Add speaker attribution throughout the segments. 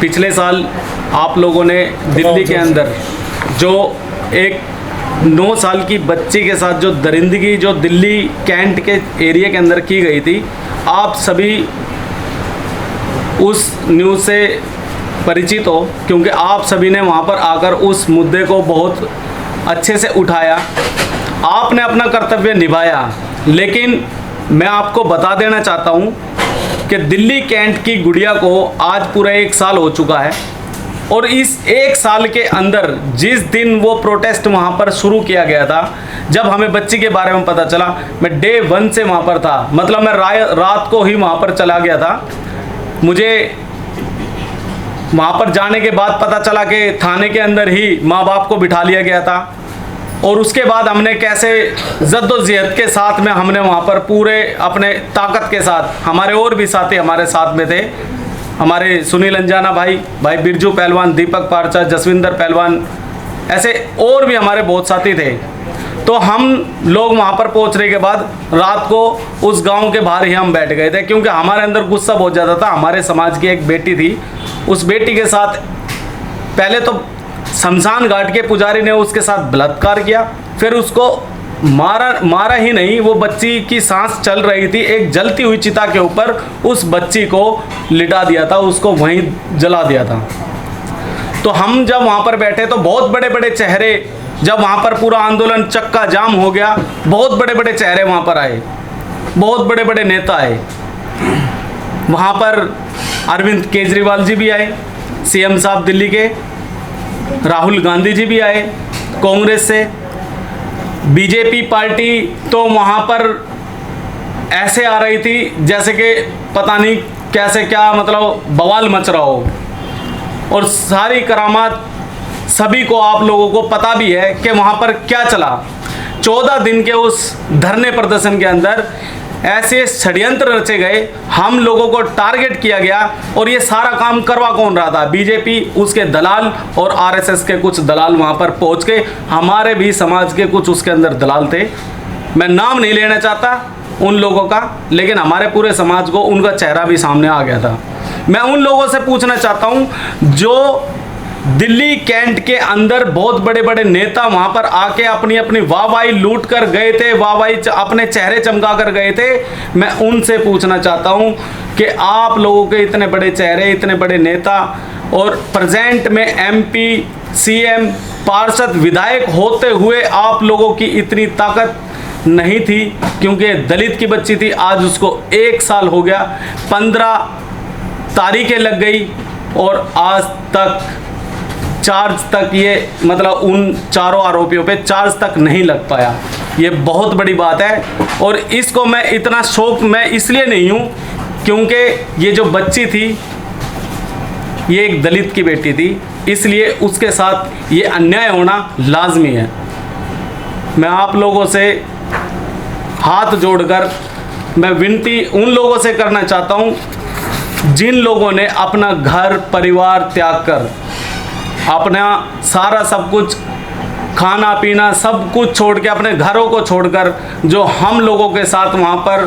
Speaker 1: पिछले साल आप लोगों ने दिल्ली के अंदर जो एक 9 साल की बच्ची के साथ जो दरिंदगी जो दिल्ली कैंट के एरिया के अंदर की गई थी, आप सभी उस न्यूज़ से परिचित हो, क्योंकि आप सभी ने वहाँ पर आकर उस मुद्दे को बहुत अच्छे से उठाया। आपने अपना कर्तव्य निभाया, लेकिन मैं आपको बता देना चाहता हूँ कि दिल्ली कैंट की गुड़िया को आज पूरा 1 साल हो चुका है, और इस 1 साल के अंदर जिस दिन वो प्रोटेस्ट वहाँ पर शुरू किया गया था, जब हमें बच्ची के बारे में पता चला, मैं डे 1 से वहाँ पर था, मतलब मैं रात को ही वहाँ पर चला गया था। मुझे वहाँ पर जाने के बाद पता चला कि थाने के अंदर ही माँ बाप को बिठा लिया गया था, और उसके बाद हमने कैसे जद्दोजहद के साथ में हमने वहाँ पर पूरे अपने ताकत के साथ, हमारे और भी साथी हमारे साथ में थे, हमारे सुनील अंजाना भाई बिरजू पहलवान, दीपक पारचा, जसविंदर पहलवान, ऐसे और भी हमारे बहुत साथी थे। तो हम लोग वहाँ पर पहुँचने के बाद रात को उस गांव के बाहर ही हम बैठ गए थे, क्योंकि हमारे अंदर गुस्सा बहुत ज़्यादा था। हमारे समाज की एक बेटी थी, उस बेटी के साथ पहले तो शमशान घाट के पुजारी ने उसके साथ बलात्कार किया, फिर उसको मारा ही नहीं, वो बच्ची की सांस चल रही थी, एक जलती हुई चिता के ऊपर उस बच्ची को लिटा दिया था, उसको वहीं जला दिया था। तो हम जब वहाँ पर बैठे तो बहुत बड़े बड़े चेहरे, जब वहाँ पर पूरा आंदोलन चक्का जाम हो गया, बहुत बड़े बड़े चेहरे वहाँ पर आए, बहुत बड़े बड़े नेता आए। वहाँ पर अरविंद केजरीवाल जी भी आए, सीएम साहब दिल्ली के, राहुल गांधी जी भी आए कांग्रेस से, बीजेपी पार्टी तो वहाँ पर ऐसे आ रही थी जैसे कि पता नहीं कैसे क्या मतलब बवाल मच रहा हो, और सारी करामात सभी को आप लोगों को पता भी है कि वहाँ पर क्या चला। 14 दिन के उस धरने प्रदर्शन के अंदर ऐसे षड्यंत्र रचे गए, हम लोगों को टारगेट किया गया, और ये सारा काम करवा कौन रहा था? बीजेपी, उसके दलाल और आरएसएस के कुछ दलाल वहाँ पर पहुँच के, हमारे भी समाज के कुछ उसके अंदर दलाल थे, मैं नाम नहीं लेना चाहता उन लोगों का, लेकिन हमारे पूरे समाज को उनका चेहरा भी सामने आ गया था। मैं उन लोगों से पूछना चाहता हूँ जो दिल्ली कैंट के अंदर बहुत बड़े बड़े नेता वहां पर आके अपनी अपनी वाहवाही लूट कर गए थे, वाहवाही अपने चेहरे चमका कर गए थे, मैं उनसे पूछना चाहता हूं कि आप लोगों के इतने बड़े चेहरे, इतने बड़े नेता, और प्रेजेंट में एमपी, सीएम, पार्षद, विधायक होते हुए आप लोगों की इतनी ताकत नहीं थी, क्योंकि दलित की बच्ची थी, आज उसको 1 साल हो गया, 15 तारीखें लग गई, और आज तक चार्ज तक ये मतलब उन चारों आरोपियों पे चार्ज तक नहीं लग पाया। ये बहुत बड़ी बात है, और इसको मैं इतना शौक मैं इसलिए नहीं हूँ क्योंकि ये जो बच्ची थी ये एक दलित की बेटी थी, इसलिए उसके साथ ये अन्याय होना लाजमी है। मैं आप लोगों से हाथ जोड़कर मैं विनती उन लोगों से करना चाहता हूँ जिन लोगों ने अपना घर परिवार त्याग कर, अपना सारा सब कुछ खाना पीना सब कुछ छोड़ के, अपने घरों को छोड़कर जो हम लोगों के साथ वहाँ पर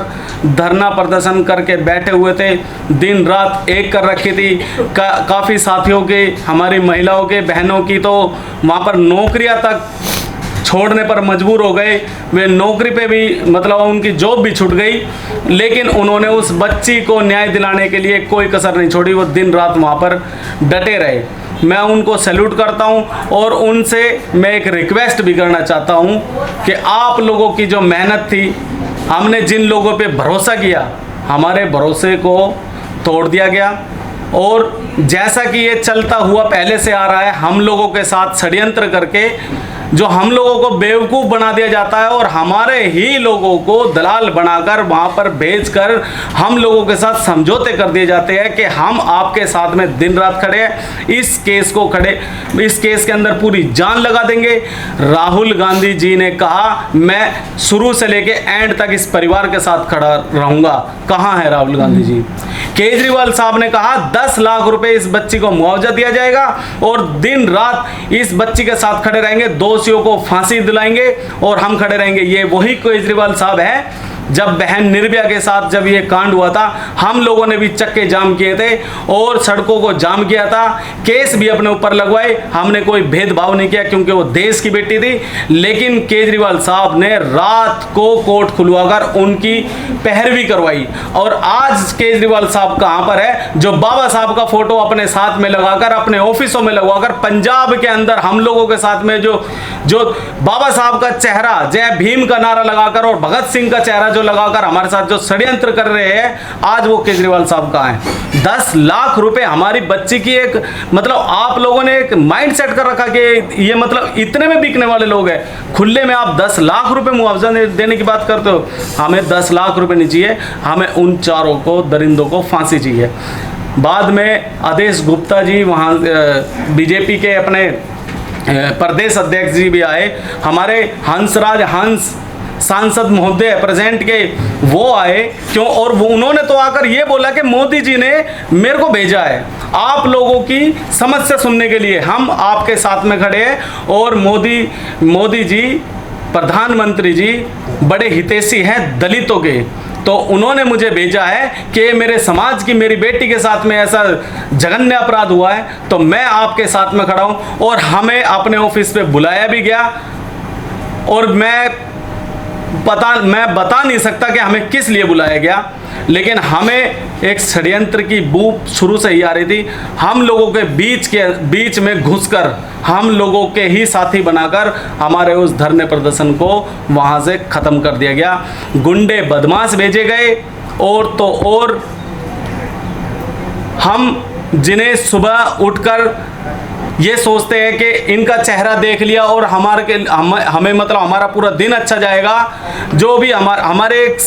Speaker 1: धरना प्रदर्शन करके बैठे हुए थे, दिन रात एक कर रखी थी। काफ़ी साथियों के, हमारी महिलाओं के, बहनों की तो वहाँ पर नौकरियाँ तक छोड़ने पर मजबूर हो गए, वे नौकरी पे भी मतलब उनकी जॉब भी छूट गई, लेकिन उन्होंने उस बच्ची को न्याय दिलाने के लिए कोई कसर नहीं छोड़ी, वो दिन रात वहाँ पर डटे रहे। मैं उनको सैल्यूट करता हूं, और उनसे मैं एक रिक्वेस्ट भी करना चाहता हूं कि आप लोगों की जो मेहनत थी, हमने जिन लोगों पे भरोसा किया, हमारे भरोसे को तोड़ दिया गया, और जैसा कि ये चलता हुआ पहले से आ रहा है, हम लोगों के साथ षड्यंत्र करके जो हम लोगों को बेवकूफ़ बना दिया जाता है, और हमारे ही लोगों को दलाल बनाकर वहाँ पर भेजकर हम लोगों के साथ समझौते कर दिए जाते हैं कि हम आपके साथ में दिन रात खड़े हैं, इस केस के अंदर पूरी जान लगा देंगे। राहुल गांधी जी ने कहा मैं शुरू से लेके एंड तक इस परिवार के साथ खड़ा रहूँगा। कहाँ है राहुल गांधी जी? केजरीवाल साहब ने कहा 10 लाख रुपए इस बच्ची को मुआवजा दिया जाएगा, और दिन रात इस बच्ची के साथ खड़े रहेंगे, दोषियों को फांसी दिलाएंगे, और हम खड़े रहेंगे। ये वही केजरीवाल साहब हैं जब बहन निर्भया के साथ जब ये कांड हुआ था, हम लोगों ने भी चक्के जाम किए थे और सड़कों को जाम किया था, केस भी अपने ऊपर लगवाए। हमने कोई भेदभाव नहीं किया क्योंकि वो देश की बेटी थी। लेकिन केजरीवाल साहब ने रात को कोर्ट खुलवाकर उनकी पैरवी करवाई। और आज केजरीवाल साहब कहां पर है, जो बाबा साहब का फोटो अपने साथ में लगाकर, अपने ऑफिसों में लगवाकर, पंजाब के अंदर हम लोगों के साथ में जो बाबा साहब का चेहरा, जय भीम का नारा लगाकर और भगत सिंह का चेहरा जो लगाकर हमारे साथ जो षड्यंत्र कर रहे हैं, आज वो केजरीवाल साहब कहां हैं। 10 लाख रुपए हमारी बच्ची की एक, मतलब आप लोगों ने एक माइंड सेट कर रखा कि ये मतलब इतने में बिकने वाले लोग हैं। खुले में आप 10 लाख रुपए मुआवजा देने की बात करते हो। हमें 10 लाख रुपए नहीं चाहिए, हमें उन चारों को, दरिंदों को फांसी चाहिए। बाद में आदेश गुप्ता जी वहाँ बीजेपी के अपने प्रदेश अध्यक्ष जी भी आए, हमारे हंस सांसद महोदय प्रेजेंट के वो आए, क्यों, और वो उन्होंने तो आकर ये बोला कि मोदी जी ने मेरे को भेजा है आप लोगों की समस्या सुनने के लिए, हम आपके साथ में खड़े हैं। और मोदी जी, प्रधानमंत्री जी बड़े हितैषी हैं दलितों के, तो उन्होंने मुझे भेजा है कि मेरे समाज की, मेरी बेटी के साथ में ऐसा जघन्य अपराध हुआ है, तो मैं आपके साथ में खड़ा हूं। और हमें अपने ऑफिस पे बुलाया भी गया, और मैं बता नहीं सकता कि हमें किस लिए बुलाया गया, लेकिन हमें एक षड्यंत्र की बू शुरू से ही आ रही थी। हम लोगों के बीच में घुसकर, हम लोगों के ही साथी बनाकर हमारे उस धरने प्रदर्शन को वहां से खत्म कर दिया गया। गुंडे बदमाश भेजे गए, और हम जिन्हें सुबह उठकर ये सोचते हैं कि इनका चेहरा देख लिया और हमें मतलब हमारा पूरा दिन अच्छा जाएगा, जो भी हमारे एक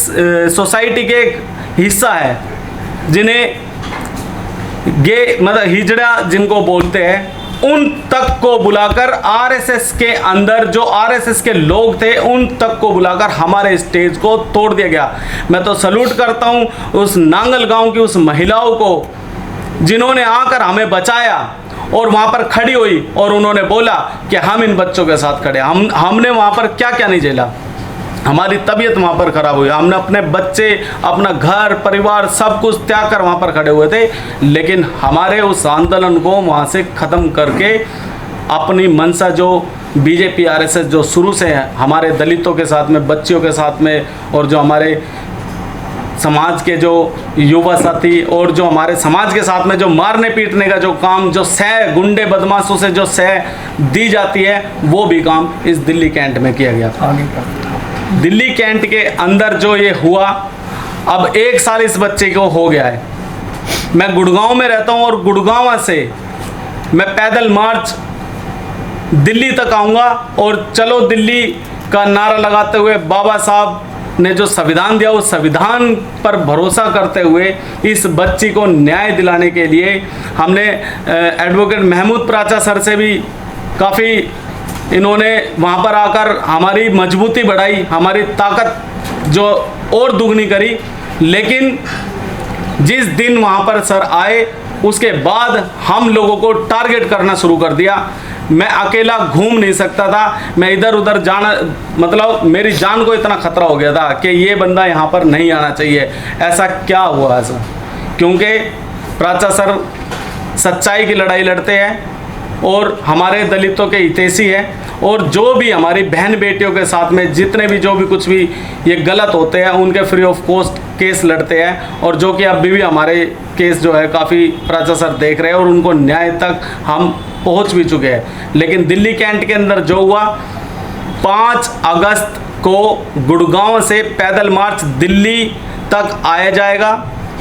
Speaker 1: सोसाइटी के एक हिस्सा है, जिन्हें मतलब हिजड़ा जिनको बोलते हैं, उन तक को बुलाकर आरएसएस के अंदर जो आरएसएस के लोग थे उन तक को बुलाकर हमारे स्टेज को तोड़ दिया गया। मैं तो सैल्यूट करता हूं उस नांगल गांव की उस महिलाओं को, जिन्होंने आकर हमें बचाया और वहां पर खड़ी हुई और उन्होंने बोला कि हम इन बच्चों के साथ खड़े। हमने वहां पर क्या क्या नहीं झेला, हमारी तबीयत वहां पर खराब हुई, हमने अपने बच्चे, अपना घर परिवार सब कुछ त्याग कर वहां पर खड़े हुए थे, लेकिन हमारे उस आंदोलन को वहां से खत्म करके अपनी मंशा, जो बीजेपी आरएसएस जो शुरू से है हमारे दलितों के साथ में, बच्चियों के साथ में, और जो हमारे समाज के जो युवा साथी और जो हमारे समाज के साथ में जो मारने पीटने का जो काम, जो सह गुंडे बदमाशों से जो सह दी जाती है, वो भी काम इस दिल्ली कैंट में किया गया। दिल्ली कैंट के अंदर जो ये हुआ, अब 1 साल इस बच्चे को हो गया है। मैं गुड़गांव में रहता हूँ और गुड़गांव से मैं पैदल मार्च दिल्ली तक आऊँगा, और चलो दिल्ली का नारा लगाते हुए बाबा साहब ने जो संविधान दिया उस संविधान पर भरोसा करते हुए इस बच्ची को न्याय दिलाने के लिए हमने एडवोकेट महमूद प्राचा सर से भी काफ़ी, इन्होंने वहाँ पर आकर हमारी मजबूती बढ़ाई, हमारी ताकत जो और दुगनी करी। लेकिन जिस दिन वहाँ पर सर आए उसके बाद हम लोगों को टारगेट करना शुरू कर दिया। मैं अकेला घूम नहीं सकता था, मैं इधर उधर जाना, मतलब मेरी जान को इतना खतरा हो गया था कि ये बंदा यहाँ पर नहीं आना चाहिए। ऐसा क्या हुआ ऐसा, क्योंकि प्राचा सर सच्चाई की लड़ाई लड़ते हैं और हमारे दलितों के हितैषी है, और जो भी हमारी बहन बेटियों के साथ में जितने भी जो भी कुछ भी ये गलत होते हैं उनके फ्री ऑफ कॉस्ट केस लड़ते हैं, और जो कि अभी भी हमारे केस जो है काफ़ी प्राचा सर देख रहे हैं और उनको न्याय तक हम पहुंच भी चुके हैं। लेकिन दिल्ली कैंट के अंदर जो हुआ, 5 अगस्त को गुड़गांव से पैदल मार्च दिल्ली तक आया जाएगा,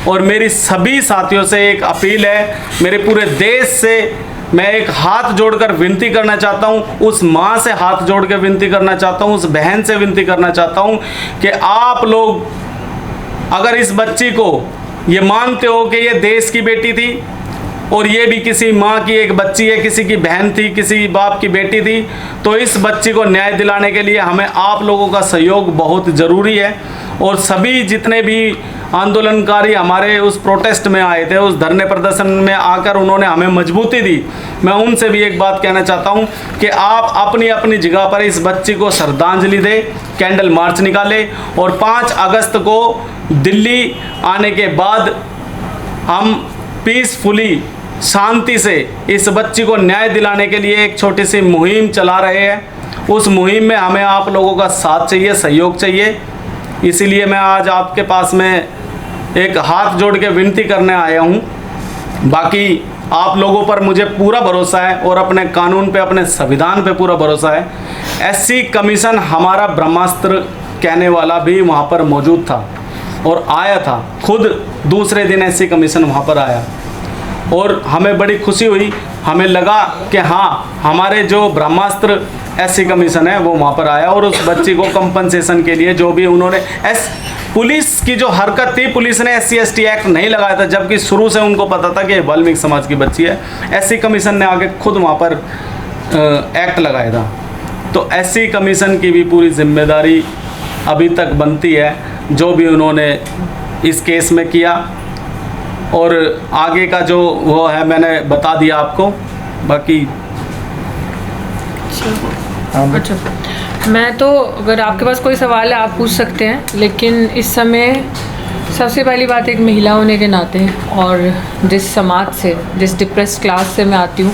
Speaker 1: और मेरी सभी साथियों से एक अपील है, मेरे पूरे देश से मैं एक हाथ जोड़कर विनती करना चाहता हूं, उस माँ से हाथ जोड़ के विनती करना चाहता हूं, उस बहन से विनती करना चाहता हूं कि आप लोग अगर इस बच्ची को ये मानते हो कि ये देश की बेटी थी और ये भी किसी माँ की एक बच्ची है, किसी की बहन थी, किसी बाप की बेटी थी, तो इस बच्ची को न्याय दिलाने के लिए हमें आप लोगों का सहयोग बहुत ज़रूरी है। और सभी जितने भी आंदोलनकारी हमारे उस प्रोटेस्ट में आए थे, उस धरने प्रदर्शन में आकर उन्होंने हमें मजबूती दी। मैं उनसे भी एक बात कहना चाहता हूं कि आप अपनी अपनी जगह पर इस बच्ची को श्रद्धांजलि दें, कैंडल मार्च निकाले और 5 अगस्त को दिल्ली आने के बाद हम पीसफुली, शांति से इस बच्ची को न्याय दिलाने के लिए एक छोटी सी मुहिम चला रहे हैं। उस मुहिम में हमें आप लोगों का साथ चाहिए, सहयोग चाहिए। इसीलिए मैं आज आपके पास में एक हाथ जोड़ के विनती करने आया हूँ। बाकी आप लोगों पर मुझे पूरा भरोसा है और अपने कानून पे, अपने संविधान पे पूरा भरोसा है। एससी कमीशन हमारा ब्रह्मास्त्र कहने वाला भी वहाँ पर मौजूद था और आया था, खुद दूसरे दिन एससी कमीशन वहाँ पर आया और हमें बड़ी खुशी हुई। हमें लगा कि हाँ, हमारे जो ब्रह्मास्त्र एससी कमीशन है वो वहाँ पर आया और उस बच्ची को कंपनसेशन के लिए जो भी उन्होंने पुलिस की जो हरकत थी, पुलिस ने SC/ST एक्ट नहीं लगाया था, जबकि शुरू से उनको पता था कि वाल्मीकि समाज की बच्ची है। एससी कमीशन ने आगे खुद वहाँ पर एक्ट लगाया था। तो एससी कमीशन की भी पूरी जिम्मेदारी अभी तक बनती है, जो भी उन्होंने इस केस में किया। और आगे का जो वो है मैंने बता दिया आपको। बाकी
Speaker 2: अच्छा, मैं तो, अगर आपके पास कोई सवाल है आप पूछ सकते हैं, लेकिन इस समय सबसे पहली बात, एक महिला होने के नाते और जिस समाज से, जिस डिप्रेस क्लास से मैं आती हूँ,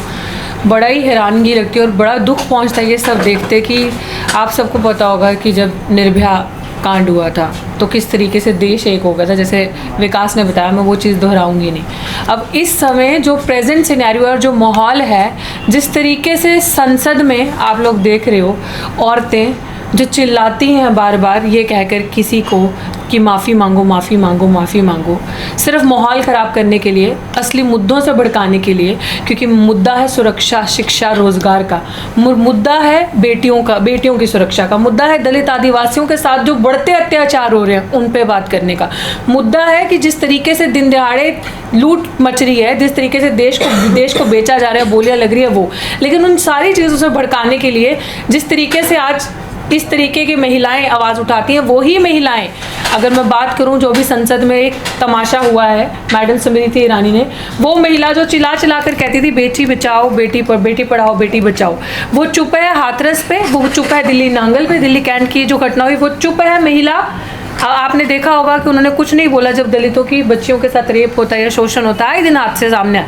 Speaker 2: बड़ा ही हैरानगी लगती है और बड़ा दुख पहुँचता है ये सब देखते कि आप सबको पता होगा कि जब निर्भया कांड हुआ था तो किस तरीके से देश एक हो गया था। जैसे विकास ने बताया, मैं वो चीज़ दोहराऊंगी नहीं। अब इस समय जो प्रेजेंट सिनेरियो और जो माहौल है, जिस तरीके से संसद में आप लोग देख रहे हो, औरतें जो चिल्लाती हैं बार बार ये कहकर किसी को कि माफ़ी मांगो, माफ़ी मांगो, माफ़ी मांगो, सिर्फ माहौल ख़राब करने के लिए, असली मुद्दों से भड़काने के लिए। क्योंकि मुद्दा है सुरक्षा, शिक्षा, रोज़गार का, मुद्दा है बेटियों का, बेटियों की सुरक्षा का, मुद्दा है दलित आदिवासियों के साथ जो बढ़ते अत्याचार हो रहे हैं उन पे बात करने का, मुद्दा है कि जिस तरीके से दिन दहाड़े लूट मच रही है, जिस तरीके से देश को बेचा जा रहा है, बोलियाँ लग रही है वो। लेकिन उन सारी चीज़ों से भड़काने के लिए जिस तरीके से आज इस तरीके की महिलाएं आवाज़ उठाती हैं, वही महिलाएं, अगर मैं बात करूं जो भी संसद में एक तमाशा हुआ है, मैडम स्मृति ईरानी ने, वो महिला जो चिल्ला चिल्ला कर कहती थी बेटी बचाओ, बेटी पढ़ाओ, बेटी बचाओ, वो चुप है हाथरस पे, वो चुप है दिल्ली नांगल पे, दिल्ली कैंट की जो घटना हुई वो चुप है महिला। आपने देखा होगा कि उन्होंने कुछ नहीं बोला जब दलितों की बच्चियों के साथ रेप होता है या शोषण होता है, आए दिन हाथ से सामने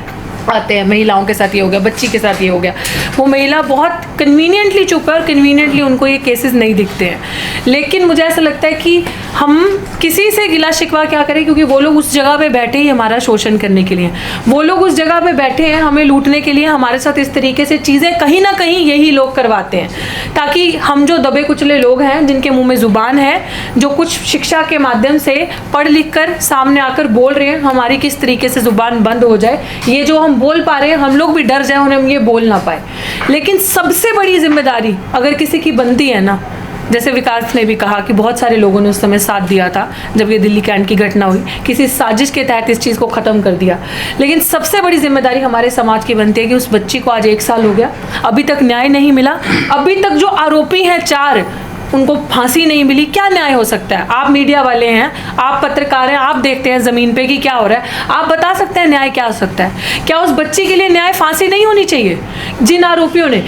Speaker 2: आते हैं, महिलाओं के साथ ये हो गया, बच्ची के साथ ये हो गया। वो महिला बहुत कन्वीनियंटली चुप है और कन्वीनियंटली उनको ये केसेस नहीं दिखते हैं। लेकिन मुझे ऐसा लगता है कि हम किसी से गिला शिकवा क्या करें, क्योंकि वो लोग उस जगह पे बैठे ही हमारा शोषण करने के लिए, वो लोग उस जगह पे बैठे हैं हमें लूटने के लिए। हमारे साथ इस तरीके से चीज़ें कहीं ना कहीं यही लोग करवाते हैं, ताकि हम जो दबे कुचले लोग हैं, जिनके मुँह में ज़ुबान है, जो कुछ शिक्षा के माध्यम से पढ़ लिख कर सामने आकर बोल रहे हैं, हमारी किस तरीके से ज़ुबान बंद हो जाए। ये जो हम बोल पा रहे हैं, हम लोग भी डर जाए और हम ये बोल ना पाए। लेकिन सबसे बड़ी जिम्मेदारी अगर किसी की बनती है ना, जैसे विकास ने भी कहा कि बहुत सारे लोगों ने उस समय साथ दिया था जब ये दिल्ली कैंट की घटना हुई, किसी साजिश के तहत इस चीज़ को ख़त्म कर दिया। लेकिन सबसे बड़ी जिम्मेदारी हमारे समाज की बनती है कि उस बच्ची को आज 1 साल हो गया, अभी तक न्याय नहीं मिला, अभी तक जो आरोपी हैं 4 उनको फांसी नहीं मिली। क्या न्याय हो सकता है? आप मीडिया वाले हैं, आप पत्रकार हैं, आप देखते हैं ज़मीन पे कि क्या हो रहा है, आप बता सकते हैं न्याय क्या हो सकता है? क्या उस बच्ची के लिए न्याय फांसी नहीं होनी चाहिए? जिन आरोपियों ने,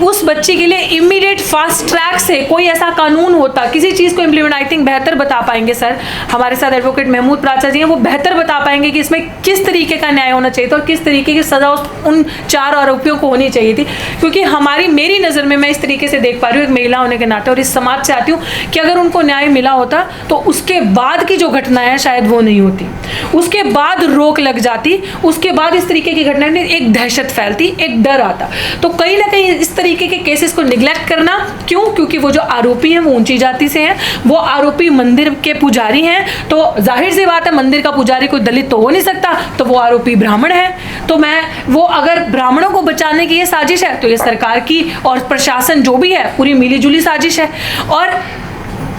Speaker 2: उस बच्ची के लिए इमीडिएट फास्ट ट्रैक से कोई ऐसा कानून होता, किसी चीज़ को इम्प्लीमेंट, आई थिंक बेहतर बता पाएंगे सर, हमारे साथ एडवोकेट महमूद प्राचा जी हैं, वो बेहतर बता पाएंगे कि इसमें किस तरीके का न्याय होना चाहिए था और किस तरीके की सज़ा उन 4 आरोपियों को होनी चाहिए थी। क्योंकि मेरी नज़र में, मैं इस तरीके से देख पा रही हूँ एक महिला होने के नाते और इस समाज से आती हूँ, कि अगर उनको न्याय मिला होता तो उसके बाद की जो घटना है शायद वो नहीं होती, उसके बाद रोक लग जाती, उसके बाद इस तरीके की घटना में एक दहशत फैलती, एक डर आता। तो कहीं ना कहीं इस तरीके के केसेस को निगलेक्ट करना क्यों? क्योंकि वो जो आरोपी हैं वो ऊंची जाति से हैं, वो आरोपी मंदिर के पुजारी हैं, तो जाहिर सी बात है मंदिर का पुजारी कोई दलित तो हो नहीं सकता, तो वो आरोपी ब्राह्मण है। तो वो अगर ब्राह्मणों को बचाने की ये साजिश है तो ये सरकार की और प्रशासन जो भी है पूरी मिलीजुली साजिश है। और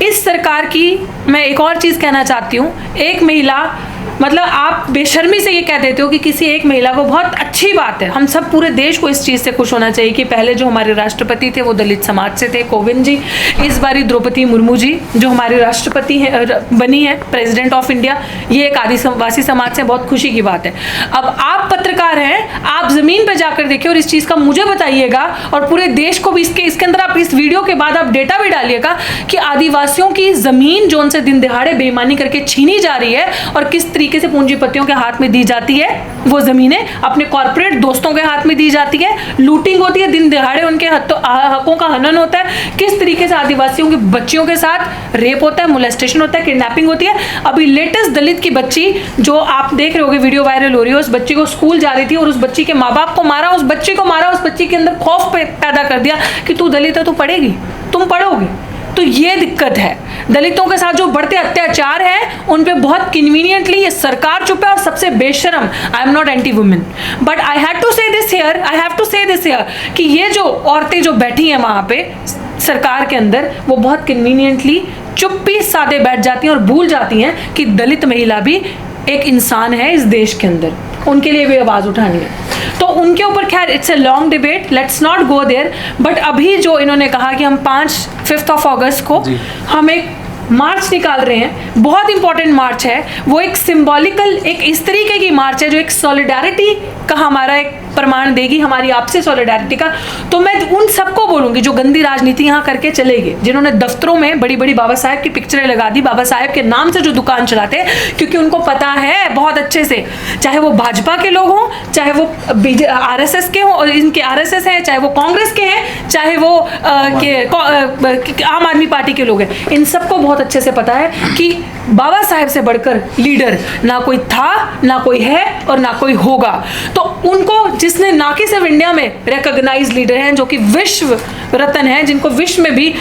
Speaker 2: इस सरकार की मैं एक और चीज़ कहना चाहती हूँ, एक महिला मतलब आप बेशर्मी से ये कह देते हो कि किसी एक महिला को, बहुत अच्छी बात है, हम सब पूरे देश को इस चीज़ से खुश होना चाहिए कि पहले जो हमारे राष्ट्रपति थे वो दलित समाज से थे, कोविंद जी, इस बारी द्रौपदी मुर्मू जी जो हमारी राष्ट्रपति है, बनी है, प्रेसिडेंट ऑफ इंडिया, ये एक आदिवासी समाज से, बहुत खुशी की बात है। अब आप पत्रकार हैं, आप ज़मीन पर जाकर देखिए और इस चीज़ का मुझे बताइएगा और पूरे देश को भी इसके अंदर आप इस वीडियो के बाद आप डेटा भी डालिएगा कि आदिवासियों की ज़मीन जो उनसे दिन दिहाड़े बेईमानी करके छीनी जा रही है और किस तरीके से पूंजीपतियों के हाथ में दी जाती है, वो ज़मीनें अपने कॉर्पोरेट दोस्तों के हाथ में दी जाती है, लूटिंग होती है, दिन दिहाड़े उनके हकों का हनन होता है, किस तरीके से आदिवासियों की बच्चियों के साथ रेप होता है, मोलेस्टेशन होता है, किडनैपिंग होती है। अभी लेटेस्ट दलित की बच्ची जो आप देख रहे होगे, वीडियो वायरल हो रही है, उस बच्ची को स्कूल जा रही थी और उस बच्ची के माँ बाप को मारा, उस बच्ची को मारा, उस बच्ची के अंदर खौफ पैदा कर दिया कि तू दलित है, तू पढ़ेगी, तुम पढ़ोगी। तो ये दिक्कत है, दलितों के साथ जो बढ़ते अत्याचार है उन पे बहुत कन्वीनियंटली ये सरकार चुप है और सबसे बेशरम। I am not anti women but I have to say this here, कि ये जो औरतें जो बैठी हैं वहाँ पे सरकार के अंदर, वो बहुत कन्वीनियंटली चुप्पी साधे बैठ जाती हैं और भूल जाती हैं कि दलित महिला भी एक इंसान है इस देश के अंदर, उनके लिए भी आवाज़ उठानी है। तो उनके ऊपर खैर it's a long debate, let's not go there. But अभी जो इन्होंने कहा कि हम 5 अगस्त को हम एक मार्च निकाल रहे हैं, बहुत इंपॉर्टेंट मार्च है वो, एक सिंबॉलिकल, एक इस तरीके की मार्च है जो एक सॉलिडारिटी का हमारा एक प्रमाण देगी, हमारी आपसे सॉलिडारिटी का। तो मैं उन सबको बोलूंगी जो गंदी राजनीति यहाँ करके चले गए, जिन्होंने दफ्तरों में बड़ी बड़ी बाबा साहेब की पिक्चरें लगा दी, बाबा साहेब के नाम से जो दुकान चलाते हैं, क्योंकि उनको पता है बहुत अच्छे से, चाहे वो भाजपा के लोग हों, चाहे वो RSS के हों, और इनके RSS हैं, चाहे वो कांग्रेस के हैं, चाहे वो आम आदमी पार्टी के लोग हैं, इन सबको बहुत अच्छे से पता है कि बाबा साहेब से बढ़कर लीडर ना कोई था, ना कोई है और ना कोई होगा। तो उनको, जिसने ना कि सिर्फ इंडिया में रिकॉग्नाइज लीडर हैं, जो कि विश्व रत्न हैं, जिनको विश्व में भी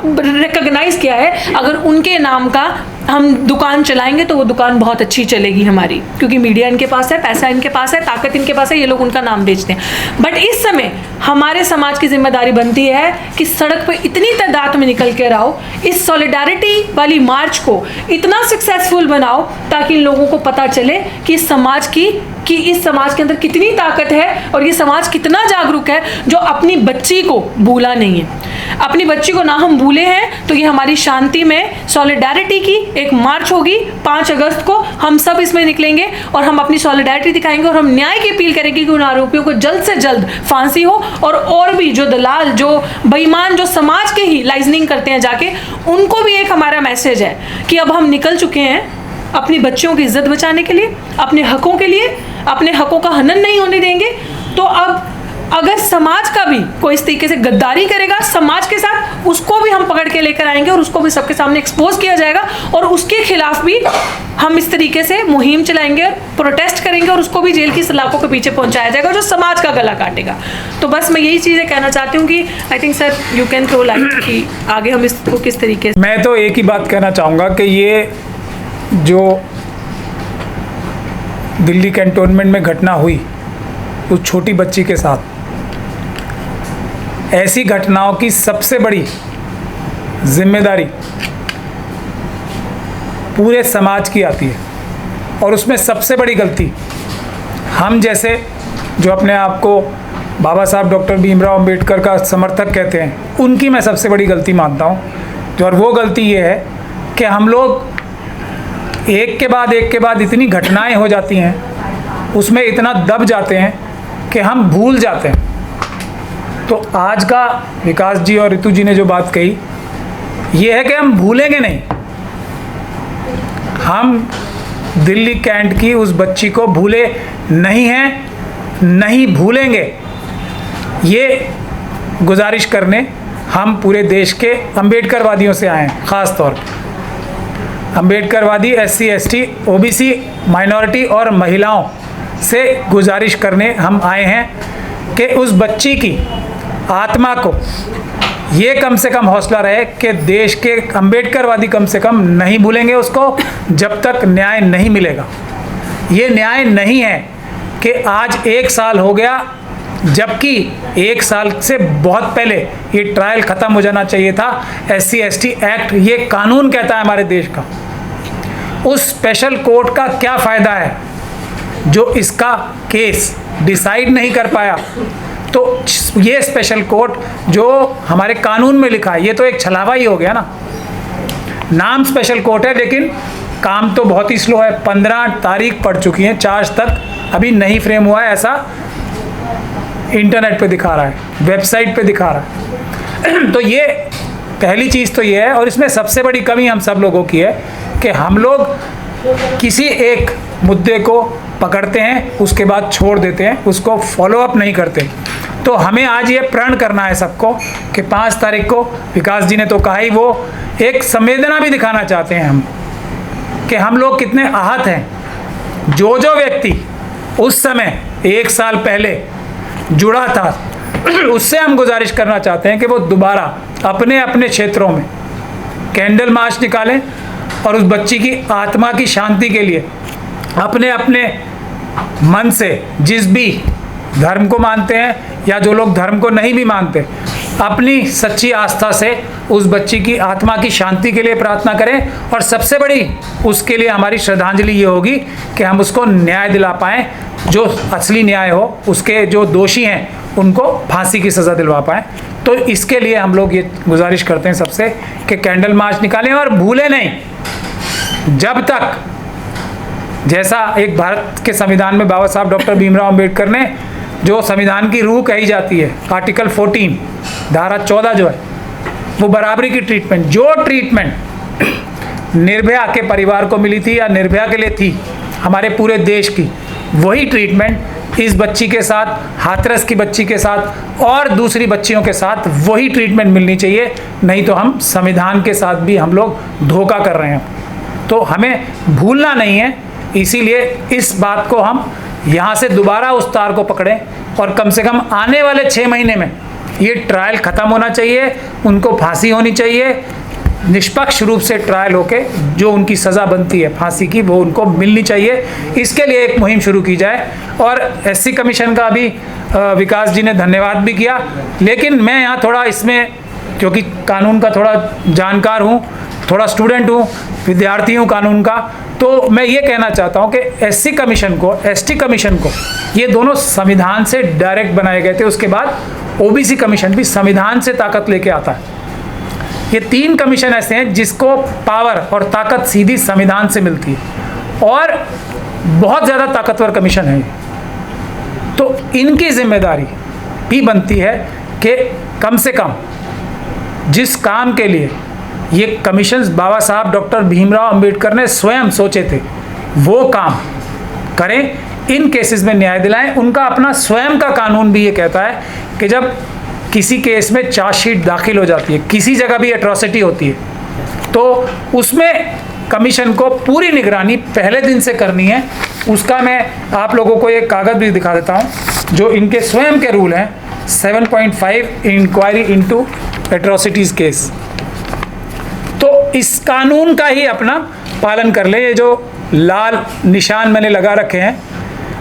Speaker 2: रिकॉग्नाइज किया है, अगर उनके नाम का हम दुकान चलाएंगे तो वो दुकान बहुत अच्छी चलेगी हमारी, क्योंकि मीडिया इनके पास है, पैसा इनके पास है, ताकत इनके पास है, ये लोग उनका नाम बेचते हैं। बट इस समय हमारे समाज की जिम्मेदारी बनती है कि सड़क पे इतनी तादाद में निकल कर आओ, इस सॉलिडारिटी वाली मार्च को इतना सक्सेसफुल बनाओ ताकि इन लोगों को पता चले कि इस समाज के अंदर कितनी ताकत है और ये समाज कितना जागरूक है, जो अपनी बच्ची को भूला नहीं है। अपनी बच्ची को ना हम भूले हैं, तो ये हमारी शांति में सॉलिडारिटी की एक मार्च होगी 5 अगस्त को। हम सब इसमें निकलेंगे और हम अपनी सॉलिडारिटी दिखाएंगे और हम न्याय की अपील करेंगे कि उन आरोपियों को जल्द से जल्द फांसी हो, और भी जो दलाल, जो बेईमान, जो समाज के ही लाइजनिंग करते हैं जाके, उनको भी एक हमारा मैसेज है कि अब हम निकल चुके हैं अपनी बच्चियों की इज्जत बचाने के लिए, अपने हकों के लिए, अपने हकों का हनन नहीं होने देंगे। तो अब अगर समाज का भी कोई इस तरीके से गद्दारी करेगा समाज के साथ, उसको भी हम पकड़ के लेकर आएंगे और उसको भी सबके सामने एक्सपोज किया जाएगा, और उसके खिलाफ भी हम इस तरीके से मुहिम चलाएंगे और प्रोटेस्ट करेंगे, और उसको भी जेल की सलाखों के पीछे पहुंचाया जाएगा जो समाज का गला काटेगा। तो बस मैं यही चीज़ें कहना चाहती हूँ कि I think sir you can throw light कि आगे हम इसको किस तरीके से।
Speaker 3: मैं तो एक ही बात कहना चाहूँगा कि ये जो दिल्ली कैंटोनमेंट में घटना हुई उस छोटी बच्ची के साथ, ऐसी घटनाओं की सबसे बड़ी जिम्मेदारी पूरे समाज की आती है, और उसमें सबसे बड़ी गलती हम जैसे जो अपने आप को बाबा साहब डॉक्टर भीमराव अंबेडकर का समर्थक कहते हैं, उनकी मैं सबसे बड़ी गलती मानता हूँ। और वो गलती ये है कि हम लोग एक के बाद इतनी घटनाएं हो जाती हैं, उसमें इतना दब जाते हैं कि हम भूल जाते हैं। तो आज का विकास जी और ऋतु जी ने जो बात कही, ये है कि हम भूलेंगे नहीं, हम दिल्ली कैंट की उस बच्ची को भूले नहीं हैं, नहीं भूलेंगे। ये गुजारिश करने हम पूरे देश के अम्बेडकरवादियों से आए हैं, ख़ास तौर पर अम्बेडकरवादी SC ST OBC माइनॉरिटी और महिलाओं से गुजारिश करने हम आए हैं कि उस बच्ची की आत्मा को ये कम से कम हौसला रहे कि देश के अम्बेडकरवादी कम से कम नहीं भूलेंगे उसको जब तक न्याय नहीं मिलेगा। ये न्याय नहीं है कि आज 1 साल हो गया, जबकि 1 साल से बहुत पहले ये ट्रायल ख़त्म हो जाना चाहिए था। SC ST एक्ट ये कानून कहता है हमारे देश का, उस स्पेशल कोर्ट का क्या फ़ायदा है जो इसका केस डिसाइड नहीं कर पाया? तो ये स्पेशल कोर्ट जो हमारे कानून में लिखा है, ये तो एक छलावा ही हो गया ना। नाम स्पेशल कोर्ट है लेकिन काम तो बहुत ही स्लो है। 15 तारीख पड़ चुकी है, चार्ज तक अभी नहीं फ्रेम हुआ है, ऐसा इंटरनेट पे दिखा रहा है, वेबसाइट पे दिखा रहा है। तो ये पहली चीज़ तो ये है। और इसमें सबसे बड़ी कमी हम सब लोगों की है कि हम लोग किसी एक मुद्दे को पकड़ते हैं, उसके बाद छोड़ देते हैं, उसको फॉलो अप नहीं करते। तो हमें आज ये प्रण करना है सबको कि 5 तारीख को, विकास जी ने तो कहा ही, वो एक संवेदना भी दिखाना चाहते हैं हम कि हम लोग कितने आहत हैं। जो जो व्यक्ति उस समय 1 साल पहले जुड़ा था, उससे हम गुजारिश करना चाहते हैं कि वो दोबारा अपने अपने क्षेत्रों में कैंडल मार्च निकालें और उस बच्ची की आत्मा की शांति के लिए अपने अपने मन से, जिस भी धर्म को मानते हैं या जो लोग धर्म को नहीं भी मानते, अपनी सच्ची आस्था से उस बच्ची की आत्मा की शांति के लिए प्रार्थना करें। और सबसे बड़ी उसके लिए हमारी श्रद्धांजलि ये होगी कि हम उसको न्याय दिला पाएँ, जो असली न्याय हो, उसके जो दोषी हैं उनको फांसी की सज़ा दिलवा पाएँ। तो इसके लिए हम लोग ये गुजारिश करते हैं सबसे कि कैंडल मार्च निकालें और भूलें नहीं, जब तक, जैसा एक भारत के संविधान में बाबा साहब डॉक्टर भीमराव अंबेडकर ने जो संविधान की रूह कही जाती है, आर्टिकल 14 धारा 14 जो है, वो बराबरी की ट्रीटमेंट, जो ट्रीटमेंट निर्भया के परिवार को मिली थी या निर्भया के लिए थी हमारे पूरे देश की, वही ट्रीटमेंट इस बच्ची के साथ, हाथरस की बच्ची के साथ और दूसरी बच्चियों के साथ वही ट्रीटमेंट मिलनी चाहिए। नहीं तो हम संविधान के साथ भी हम लोग धोखा कर रहे हैं। तो हमें भूलना नहीं है, इसीलिए इस बात को हम यहाँ से दोबारा उस तार को पकड़ें और कम से कम आने वाले 6 महीने में ये ट्रायल ख़त्म होना चाहिए, उनको फांसी होनी चाहिए, निष्पक्ष रूप से ट्रायल होके जो उनकी सज़ा बनती है फांसी की, वो उनको मिलनी चाहिए। इसके लिए एक मुहिम शुरू की जाए। और एससी कमीशन का भी विकास जी ने धन्यवाद भी किया, लेकिन मैं यहाँ थोड़ा इसमें, क्योंकि कानून का थोड़ा जानकार हूँ, थोड़ा स्टूडेंट हूँ, विद्यार्थी हूँ कानून का, तो मैं ये कहना चाहता हूँ कि एससी कमीशन को, एसटी कमीशन को, ये दोनों संविधान से डायरेक्ट बनाए गए थे। उसके बाद ओबीसी कमीशन भी संविधान से ताकत लेके आता है। ये 3 कमीशन ऐसे हैं जिसको पावर और ताकत सीधी संविधान से मिलती है और बहुत ज़्यादा ताकतवर कमीशन है। तो इनकी जिम्मेदारी भी बनती है कि कम से कम जिस काम के लिए ये कमीशंस बाबा साहब डॉक्टर भीमराव अंबेडकर ने स्वयं सोचे थे, वो काम करें, इन केसेस में न्याय दिलाएं। उनका अपना स्वयं का कानून भी ये कहता है कि जब किसी केस में चार्जशीट दाखिल हो जाती है, किसी जगह भी एट्रॉसिटी होती है, तो उसमें कमीशन को पूरी निगरानी पहले दिन से करनी है। उसका मैं आप लोगों को एक कागज़ भी दिखा देता हूँ जो इनके स्वयं के रूल हैं, 7.5 इंक्वायरी इनटू एट्रॉसिटीज़ केस। तो इस कानून का ही अपना पालन कर ले। ये जो लाल निशान मैंने लगा रखे हैं,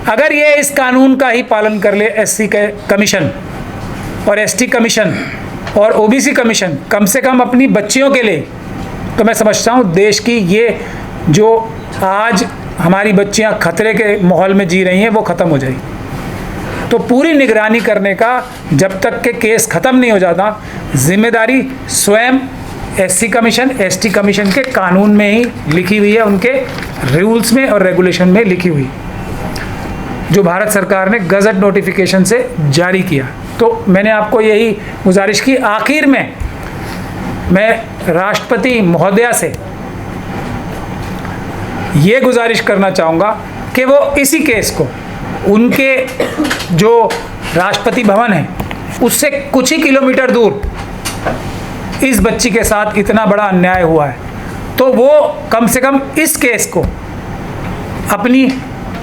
Speaker 3: अगर ये इस कानून का ही पालन कर ले एससी के कमीशन और एसटी कमीशन और ओबीसी कमीशन, कम से कम अपनी बच्चियों के लिए, तो मैं समझता हूँ देश की ये जो आज हमारी बच्चियाँ खतरे के माहौल में जी रही हैं वो ख़त्म हो जाएगी। तो पूरी निगरानी करने का जब तक के केस ख़त्म नहीं हो जाता, जिम्मेदारी स्वयं एससी कमीशन, एसटी कमीशन के कानून में ही लिखी हुई है, उनके रूल्स में और रेगुलेशन में लिखी हुई, जो भारत सरकार ने गज़ट नोटिफिकेशन से जारी किया। तो मैंने आपको यही गुजारिश की। आखिर में मैं राष्ट्रपति महोदया से ये गुजारिश करना चाहूँगा कि वो इसी केस को, उनके जो राष्ट्रपति भवन है उससे कुछ ही किलोमीटर दूर इस बच्ची के साथ इतना बड़ा अन्याय हुआ है, तो वो कम से कम इस केस को अपनी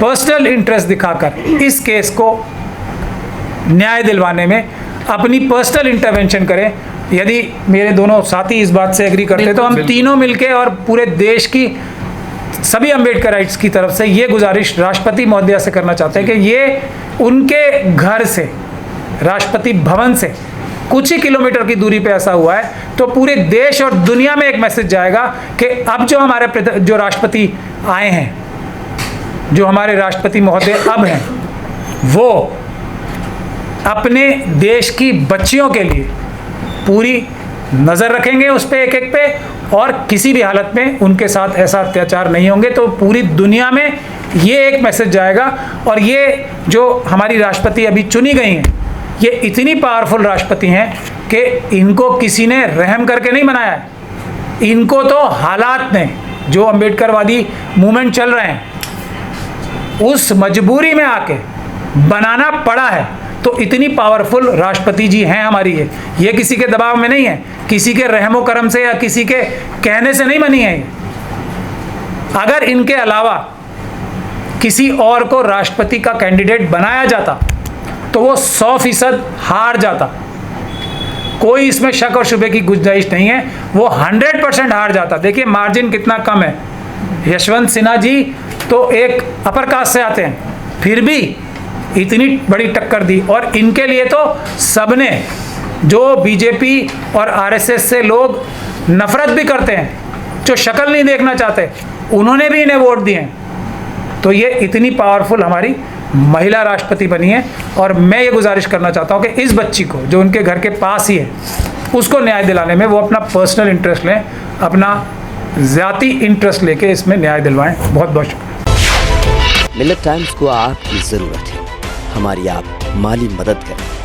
Speaker 3: पर्सनल इंटरेस्ट दिखाकर इस केस को न्याय दिलवाने में अपनी पर्सनल इंटरवेंशन करें। यदि मेरे दोनों साथी इस बात से एग्री करते तो हम तीनों मिलके और पूरे देश की सभी अम्बेडकराइट्स की तरफ से ये गुजारिश राष्ट्रपति महोदया से करना चाहते हैं कि ये उनके घर से, राष्ट्रपति भवन से कुछ ही किलोमीटर की दूरी पे ऐसा हुआ है, तो पूरे देश और दुनिया में एक मैसेज जाएगा कि अब जो हमारे जो राष्ट्रपति आए हैं, जो हमारे राष्ट्रपति महोदय अब हैं, वो अपने देश की बच्चियों के लिए पूरी नज़र रखेंगे उस पे एक पे, और किसी भी हालत में उनके साथ ऐसा अत्याचार नहीं होंगे। तो पूरी दुनिया में ये एक मैसेज जाएगा। और ये जो हमारी राष्ट्रपति अभी चुनी गई हैं, ये इतनी पावरफुल राष्ट्रपति हैं कि इनको किसी ने रहम करके नहीं बनाया है। इनको तो हालात ने, जो अम्बेडकरवादी मूवमेंट चल रहे हैं, उस मजबूरी में आके बनाना पड़ा है। तो इतनी पावरफुल राष्ट्रपति जी हैं हमारी। ये किसी के दबाव में नहीं है, किसी के रहमो करम से या किसी के कहने से नहीं बनी है। अगर इनके अलावा किसी और को राष्ट्रपति का कैंडिडेट बनाया जाता तो वो 100% हार जाता। कोई इसमें शक और शुबे की गुंजाइश नहीं है, वो 100% हार जाता। देखिए मार्जिन कितना कम है। यशवंत सिन्हा जी तो एक अपर कास्ट से आते हैं, फिर भी इतनी बड़ी टक्कर दी। और इनके लिए तो सबने, जो बीजेपी और आरएसएस से लोग नफरत भी करते हैं, जो शक्ल नहीं देखना चाहते, उन्होंने भी इन्हें वोट दिए हैं। तो ये इतनी पावरफुल हमारी महिला राष्ट्रपति बनी है। और मैं ये गुजारिश करना चाहता हूँ कि इस बच्ची को, जो उनके घर के पास ही है, उसको न्याय दिलाने में वो अपना पर्सनल इंटरेस्ट लें, अपना ज़ाती इंटरेस्ट लेके इसमें न्याय दिलवाएं। बहुत बहुत शुक्रिया।
Speaker 4: मिलत टाइम्स को आपकी ज़रूरत है, हमारी आप माली मदद करें।